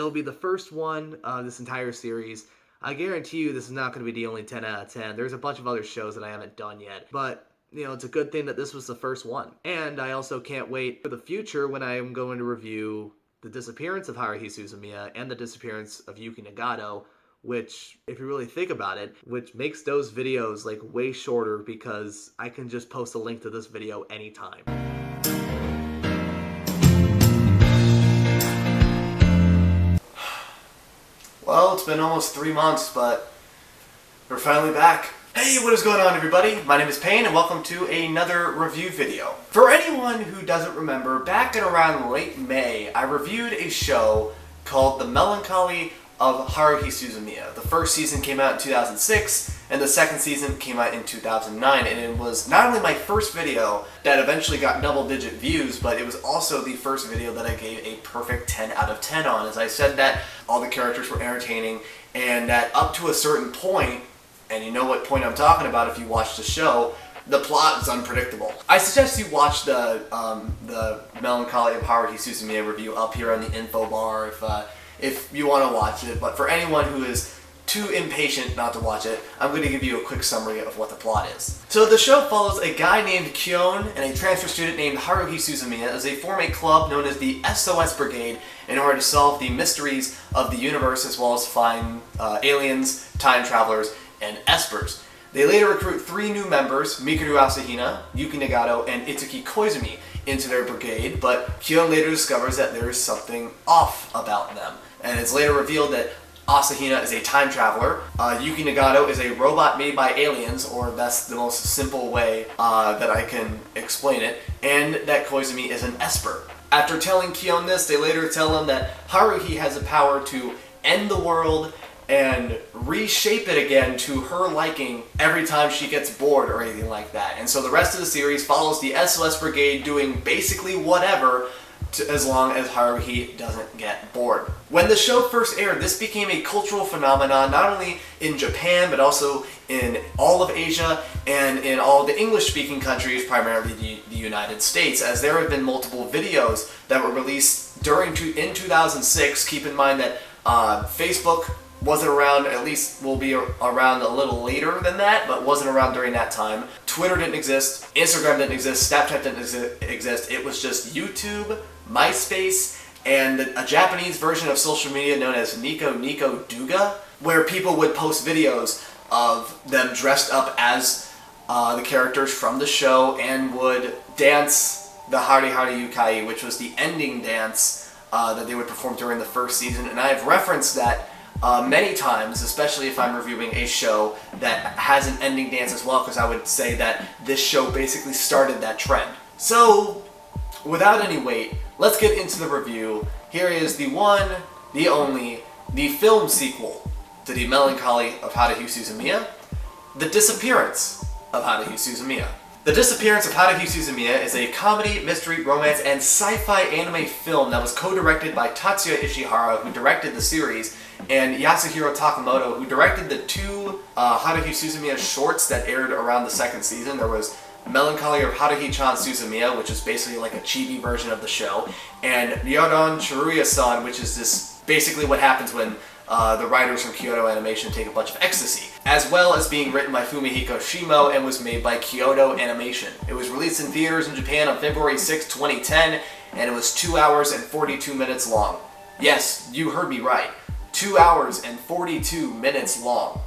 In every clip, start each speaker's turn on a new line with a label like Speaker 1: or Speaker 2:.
Speaker 1: it'll be the first one of this entire series. I guarantee you this is not going to be the only 10 out of 10. There's a bunch of other shows that I haven't done yet, but it's a good thing that this was the first one. And I also can't wait for the future when I am going to review The Disappearance of Haruhi Suzumiya and The Disappearance of Yuki Nagato, which, if you really think about it, which makes those videos like way shorter because I can just post a link to this video anytime. Well, it's been almost 3 months, but we're finally back. Hey, what is going on, everybody? My name is Payne, and welcome to another review video. For anyone who doesn't remember, back in around late May, I reviewed a show called The Melancholy of Haruhi Suzumiya. The first season came out in 2006, and the second season came out in 2009, and it was not only my first video that eventually got double-digit views, but it was also the first video that I gave a perfect 10 out of 10 on. As I said that all the characters were entertaining, and that up to a certain point, and you know what point I'm talking about if you watch the show, the plot is unpredictable. I suggest you watch the Melancholy of Haruhi Suzumiya review up here on the info bar if you want to watch it, but for anyone who is too impatient not to watch it, I'm going to give you a quick summary of what the plot is. So the show follows a guy named Kyon and a transfer student named Haruhi Suzumiya as they form a club known as the SOS Brigade in order to solve the mysteries of the universe as well as find aliens, time travelers, and espers. They later recruit 3 new members, Mikuru Asahina, Yuki Nagato, and Itsuki Koizumi, into their brigade, but Kyon later discovers that there is something off about them. And it's later revealed that Asahina is a time traveler, Yuki Nagato is a robot made by aliens, or that's the most simple way that I can explain it, and that Koizumi is an esper. After telling Kyon this, they later tell him that Haruhi has the power to end the world and reshape it again to her liking every time she gets bored or anything like that. And so the rest of the series follows the SOS Brigade doing basically whatever as long as Haruhi doesn't get bored. When the show first aired, this became a cultural phenomenon not only in Japan but also in all of Asia and in all the English-speaking countries, primarily the United States, as there have been multiple videos that were released in 2006. Keep in mind that Facebook wasn't around, at least will be around a little later than that, but wasn't around during that time. Twitter didn't exist, Instagram didn't exist, Snapchat didn't exist. It was just YouTube, MySpace, and a Japanese version of social media known as Nico Duga, where people would post videos of them dressed up as the characters from the show and would dance the Hari Hari Yukai, which was the ending dance that they would perform during the first season. And I have referenced that many times, especially if I'm reviewing a show that has an ending dance as well, because I would say that this show basically started that trend. So, without any wait, let's get into the review. Here is the one, the only, the film sequel to The Melancholy of Haruhi Suzumiya, The Disappearance of Haruhi Suzumiya. The Disappearance of Haruhi Suzumiya is a comedy, mystery, romance, and sci-fi anime film that was co-directed by Tatsuya Ishihara, who directed the series, and Yasuhiro Takemoto, who directed the 2 Haruhi Suzumiya shorts that aired around the second season. There was Melancholy of Haruhi-chan Suzumiya, which is basically like a chibi version of the show, and Ryodon Shiruya-san, which is this basically what happens when the writers from Kyoto Animation take a bunch of ecstasy, as well as being written by Fumihiko Shimo and was made by Kyoto Animation. It was released in theaters in Japan on February 6, 2010, and it was 2 hours and 42 minutes long. Yes, you heard me right. 2 hours and 42 minutes long.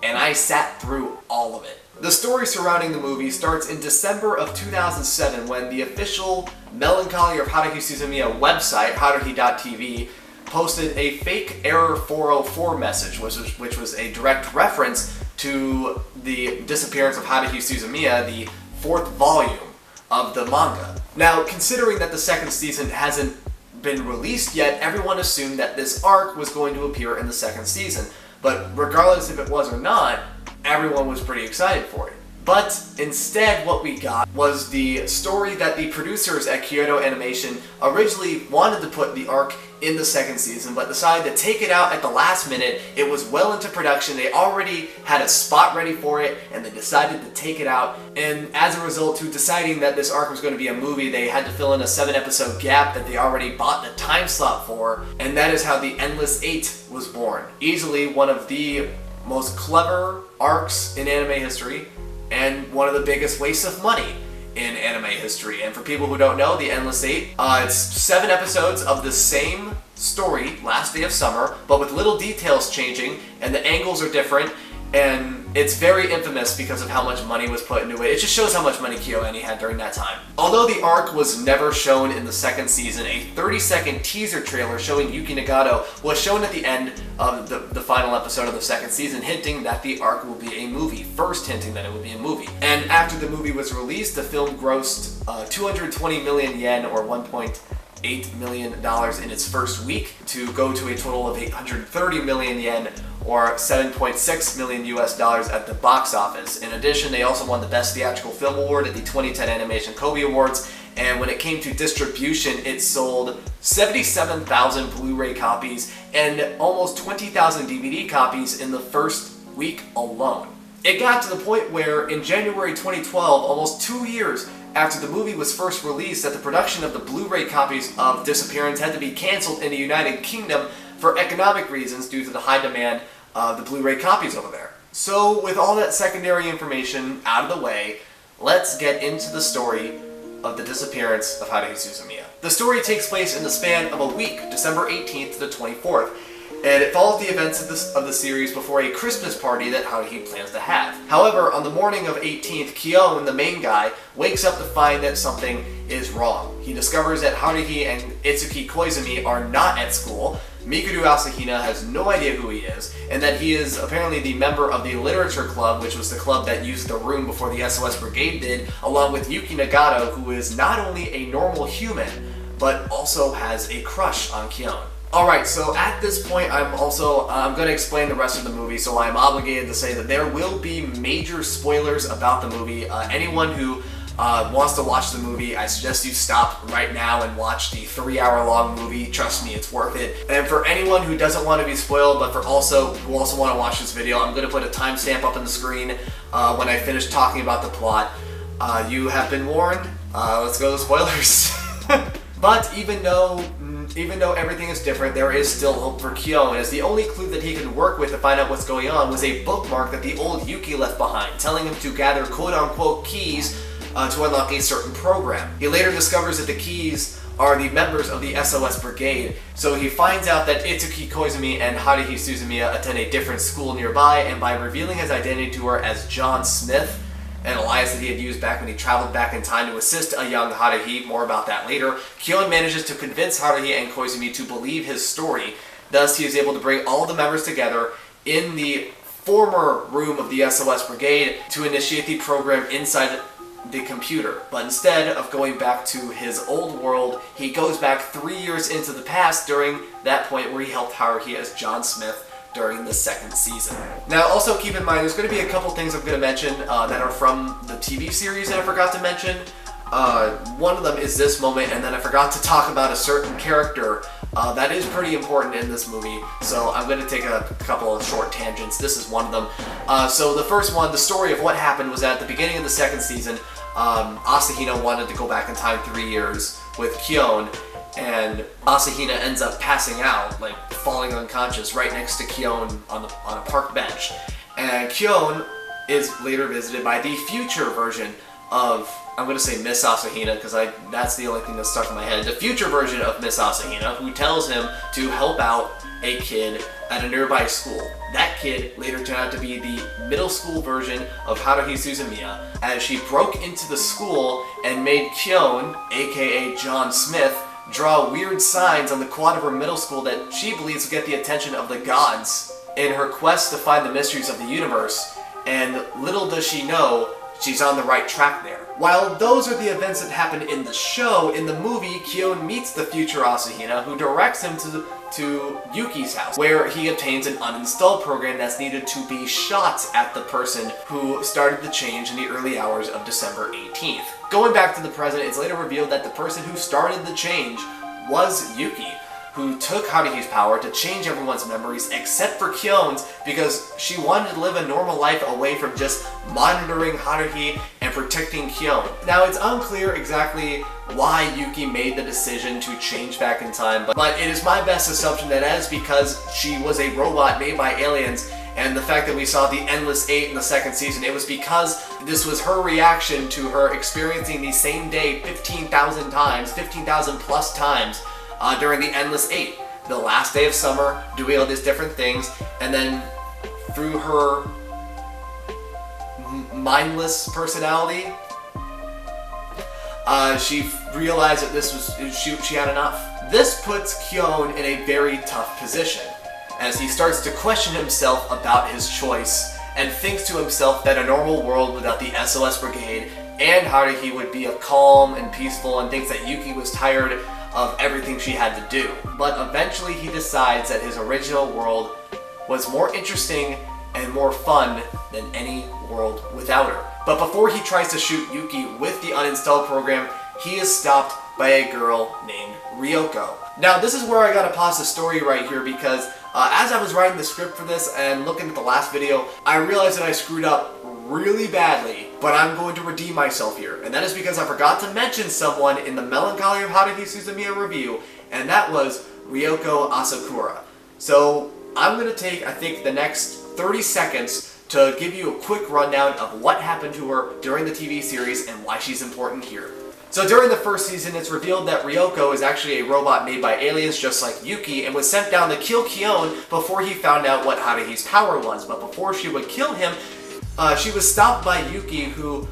Speaker 1: And I sat through all of it. The story surrounding the movie starts in December of 2007 when the official Melancholy of Haruhi Suzumiya website, haruhi.tv, posted a fake Error 404 message, which was a direct reference to the Disappearance of Haruhi Suzumiya, the 4th volume of the manga. Now, considering that the second season hasn't been released yet, everyone assumed that this arc was going to appear in the second season. But regardless if it was or not, everyone was pretty excited for it. But instead what we got was the story that the producers at Kyoto Animation originally wanted to put the arc in the second season, but decided to take it out at the last minute. It was well into production, they already had a spot ready for it, and they decided to take it out. And as a result to deciding that this arc was going to be a movie, they had to fill in a 7-episode gap that they already bought the time slot for, and that is how the Endless 8 was born. Easily one of the most clever arcs in anime history, and one of the biggest wastes of money in anime history. And for people who don't know, the Endless 8, it's 7 episodes of the same story, Last Day of Summer, but with little details changing, and the angles are different, and it's very infamous because of how much money was put into it. It just shows how much money KyoAni had during that time. Although the arc was never shown in the second season, a 30-second teaser trailer showing Yuki Nagato was shown at the end of the final episode of the second season, hinting that the arc will be a movie, first hinting that it would be a movie. And after the movie was released, the film grossed 220 million yen, or $1.8 million in its first week, to go to a total of 830 million yen, or $7.6 million US at the box office. In addition, they also won the Best Theatrical Film Award at the 2010 Animation Kobe Awards, and when it came to distribution, it sold 77,000 Blu-ray copies and almost 20,000 DVD copies in the first week alone. It got to the point where in January 2012, almost 2 years after the movie was first released, that the production of the Blu-ray copies of Disappearance had to be cancelled in the United Kingdom for economic reasons due to the high demand of the Blu-ray copies over there. So with all that secondary information out of the way, let's get into the story of the disappearance of Haruhi Suzumiya. The story takes place in the span of a week, December 18th to the 24th, and it follows the events of the series before a Christmas party that Haruhi plans to have. However, on the morning of 18th, Kyon, the main guy, wakes up to find that something is wrong. He discovers that Haruhi and Itsuki Koizumi are not at school, Mikuru Asahina has no idea who he is, and that he is apparently the member of the Literature Club, which was the club that used the room before the SOS Brigade did, along with Yuki Nagato, who is not only a normal human, but also has a crush on Kyon. Alright, so at this point I'm going to explain the rest of the movie, so I'm obligated to say that there will be major spoilers about the movie. Anyone who wants to watch the movie, I suggest you stop right now and watch the 3-hour-long movie. Trust me, it's worth it. And for anyone who doesn't want to be spoiled, but who also want to watch this video, I'm going to put a timestamp up on the screen when I finish talking about the plot. You have been warned. Let's go to spoilers. But even though everything is different, there is still hope for Kyon, as the only clue that he can work with to find out what's going on was a bookmark that the old Yuki left behind, telling him to gather quote-unquote keys to unlock a certain program. He later discovers that the keys are the members of the SOS Brigade, so he finds out that Itsuki Koizumi and Haruhi Suzumiya attend a different school nearby, and by revealing his identity to her as John Smith, an alias that he had used back when he traveled back in time to assist a young Haruhi, more about that later, Kyon manages to convince Haruhi and Koizumi to believe his story. Thus, he is able to bring all the members together in the former room of the SOS Brigade to initiate the program inside the computer. But instead of going back to his old world, he goes back 3 years into the past during that point where he helped Haruhi as John Smith during the second season. Now also keep in mind, there's going to be a couple things I'm going to mention that are from the TV series that I forgot to mention. One of them is this moment, and then I forgot to talk about a certain character that is pretty important in this movie, so I'm going to take a couple of short tangents. This is one of them. So the first one, the story of what happened, was at the beginning of the second season, Asahina wanted to go back in time 3 years with Kyon, and Asahina ends up passing out, like falling unconscious right next to Kyon on a park bench. And Kyon is later visited by the future version of, I'm going to say Miss Asahina, because that's the only thing that's stuck in my head, the future version of Miss Asahina, who tells him to help out a kid at a nearby school. That kid later turned out to be the middle school version of Haruhi Suzumiya, as she broke into the school and made Kyon, aka John Smith, draw weird signs on the quad of her middle school that she believes will get the attention of the gods in her quest to find the mysteries of the universe, and little does she know, she's on the right track there. While those are the events that happen in the show, in the movie, Kyon meets the future Asahina, who directs him to to Yuki's house, where he obtains an uninstall program that's needed to be shot at the person who started the change in the early hours of December 18th. Going back to the present, it's later revealed that the person who started the change was Yuki, who took Haruhi's power to change everyone's memories except for Kyone's, because she wanted to live a normal life away from just monitoring Haruhi and protecting Kyone. Now, it's unclear exactly why Yuki made the decision to change back in time, but it is my best assumption that that is because she was a robot made by aliens, and the fact that we saw the Endless 8 in the second season, it was because this was her reaction to her experiencing the same day 15,000 times, 15,000 plus times, during the Endless 8, the last day of summer, doing all these different things, and then through her mindless personality, she realized that this was she had enough. This puts Kyone in a very tough position, as he starts to question himself about his choice, and thinks to himself that a normal world without the SOS Brigade and Haruhi would be a calm and peaceful, and thinks that Yuki was tired of everything she had to do. But eventually he decides that his original world was more interesting and more fun than any world without her. But before he tries to shoot Yuki with the uninstall program, he is stopped by a girl named Ryoko. Now, this is where I gotta pause the story right here, because as I was writing the script for this and looking at the last video, I realized that I screwed up really badly, but I'm going to redeem myself here. And that is because I forgot to mention someone in the Melancholy of Haruhi Suzumiya review, and that was Ryoko Asakura. So I'm going to take, I think, the next 30 seconds to give you a quick rundown of what happened to her during the TV series and why she's important here. So during the first season, it's revealed that Ryoko is actually a robot made by aliens just like Yuki, and was sent down to kill Kyone before he found out what Haruhi's power was. But before she would kill him, she was stopped by Yuki, who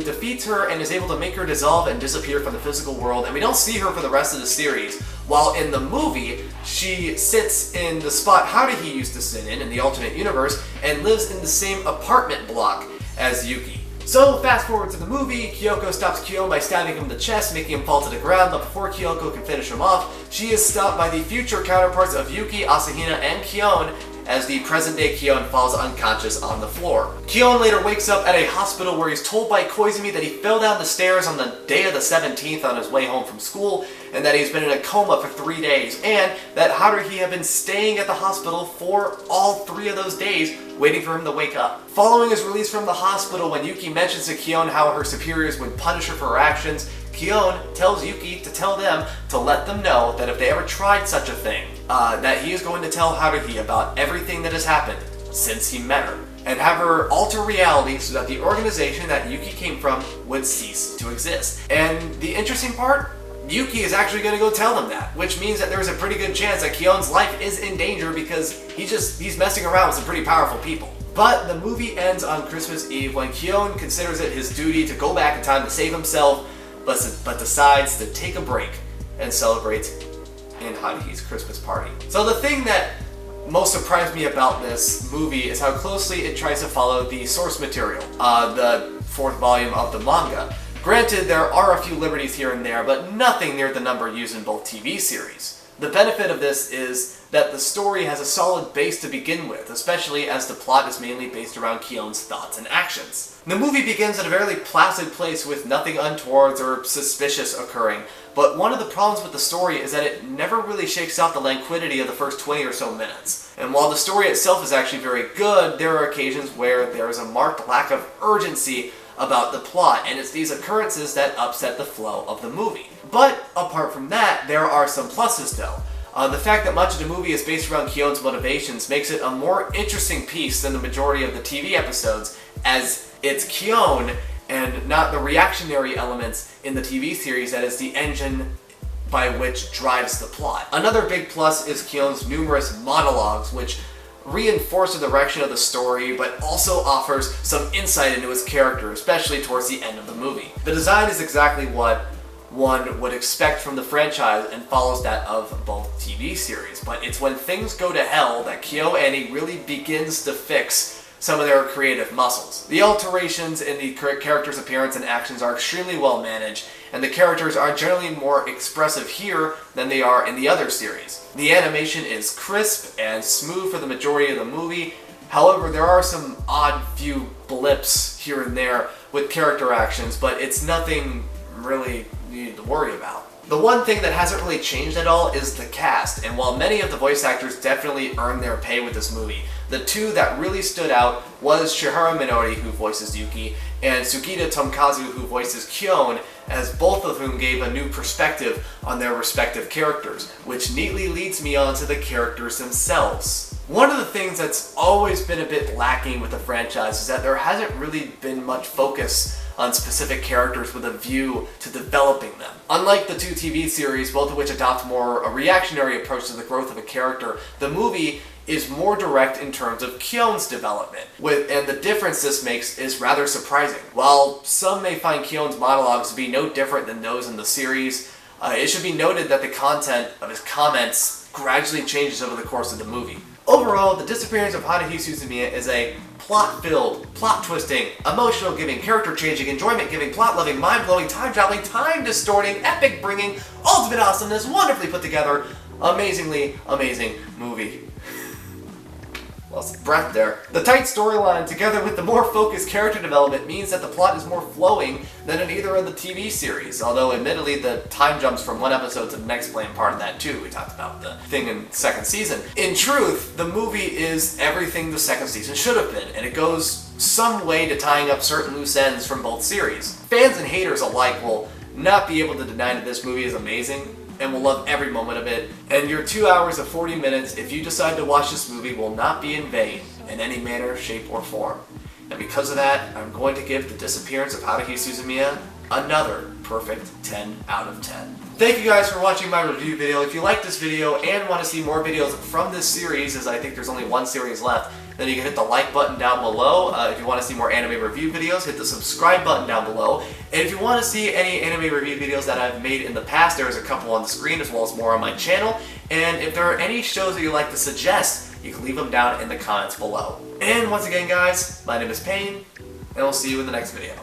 Speaker 1: defeats her and is able to make her dissolve and disappear from the physical world, and we don't see her for the rest of the series. While in the movie, she sits in the spot Haruhi used to sit in the alternate universe, and lives in the same apartment block as Yuki. So fast forward to the movie, Kyoko stops Kyone by stabbing him in the chest, making him fall to the ground, but before Kyoko can finish him off, she is stopped by the future counterparts of Yuki, Asahina, and Kyone, as the present-day Kyone falls unconscious on the floor. Kyone later wakes up at a hospital where he's told by Koizumi that he fell down the stairs on the day of the 17th on his way home from school, and that he's been in a coma for 3 days, and that Haruhi had been staying at the hospital for all 3 of those days, waiting for him to wake up. Following his release from the hospital, when Yuki mentions to Kyone how her superiors would punish her for her actions, Kyone tells Yuki to tell them to let them know that if they ever tried such a thing, that he is going to tell Haruhi about everything that has happened since he met her, and have her alter reality so that the organization that Yuki came from would cease to exist. And the interesting part, Yuki is actually going to go tell them that, which means that there's a pretty good chance that Kyone's life is in danger, because he's messing around with some pretty powerful people. But the movie ends on Christmas Eve when Kyone considers it his duty to go back in time to save himself, but decides to take a break and celebrate in Haruhi's Christmas party. So the thing that most surprised me about this movie is how closely it tries to follow the source material, the 4th volume of the manga. Granted, there are a few liberties here and there, but nothing near the number used in both TV series. The benefit of this is that the story has a solid base to begin with, especially as the plot is mainly based around Kyone's thoughts and actions. The movie begins at a fairly placid place with nothing untoward or suspicious occurring, but one of the problems with the story is that it never really shakes out the languidity of the first 20 or so minutes. And while the story itself is actually very good, there are occasions where there is a marked lack of urgency about the plot, and it's these occurrences that upset the flow of the movie. But apart from that, there are some pluses though. The fact that much of the movie is based around Kyone's motivations makes it a more interesting piece than the majority of the TV episodes, as it's Kyone and not the reactionary elements in the TV series that is the engine by which drives the plot. Another big plus is Kyone's numerous monologues, which reinforce the direction of the story, but also offers some insight into his character, especially towards the end of the movie. The design is exactly what one would expect from the franchise and follows that of both TV series, but it's when things go to hell that KyoAni really begins to fix some of their creative muscles. The alterations in the characters' appearance and actions are extremely well managed, and the characters are generally more expressive here than they are in the other series. The animation is crisp and smooth for the majority of the movie. However, there are some odd few blips here and there with character actions, but it's nothing really you need to worry about. The one thing that hasn't really changed at all is the cast, and while many of the voice actors definitely earned their pay with this movie, the two that really stood out was Shiharu Minori, who voices Yuki, and Sugita Tomokazu, who voices Kyon, as both of whom gave a new perspective on their respective characters, which neatly leads me on to the characters themselves. One of the things that's always been a bit lacking with the franchise is that there hasn't really been much focus on specific characters with a view to developing them. Unlike the two TV series, both of which adopt more a reactionary approach to the growth of a character, the movie is more direct in terms of Kyon's development, and the difference this makes is rather surprising. While some may find Kyon's monologues to be no different than those in the series, it should be noted that the content of his comments gradually changes over the course of the movie. Overall, The Disappearance of Haruhi Suzumiya is a plot-filled, plot-twisting, emotional-giving, character-changing, enjoyment-giving, plot-loving, mind-blowing, time-traveling, time-distorting, epic-bringing, ultimate awesomeness, wonderfully put together, amazingly amazing movie. Lost breath there. The tight storyline, together with the more focused character development, means that the plot is more flowing than in either of the TV series, although admittedly the time jumps from one episode to the next play part of that too. We talked about the thing in the second season. In truth, the movie is everything the second season should have been, and it goes some way to tying up certain loose ends from both series. Fans and haters alike will not be able to deny that this movie is amazing, and will love every moment of it, and your 2 hours of 40 minutes, if you decide to watch this movie, will not be in vain in any manner, shape, or form. And because of that, I'm going to give The Disappearance of Haruhi Suzumiya another perfect 10 out of 10. Thank you guys for watching my review video. If you like this video and want to see more videos from this series, as I think there's only one series left, then you can hit the like button down below. If you want to see more anime review videos, hit the subscribe button down below. And if you want to see any anime review videos that I've made in the past, there's a couple on the screen as well as more on my channel. And if there are any shows that you'd like to suggest, you can leave them down in the comments below. And once again guys, my name is Payne, and we'll see you in the next video.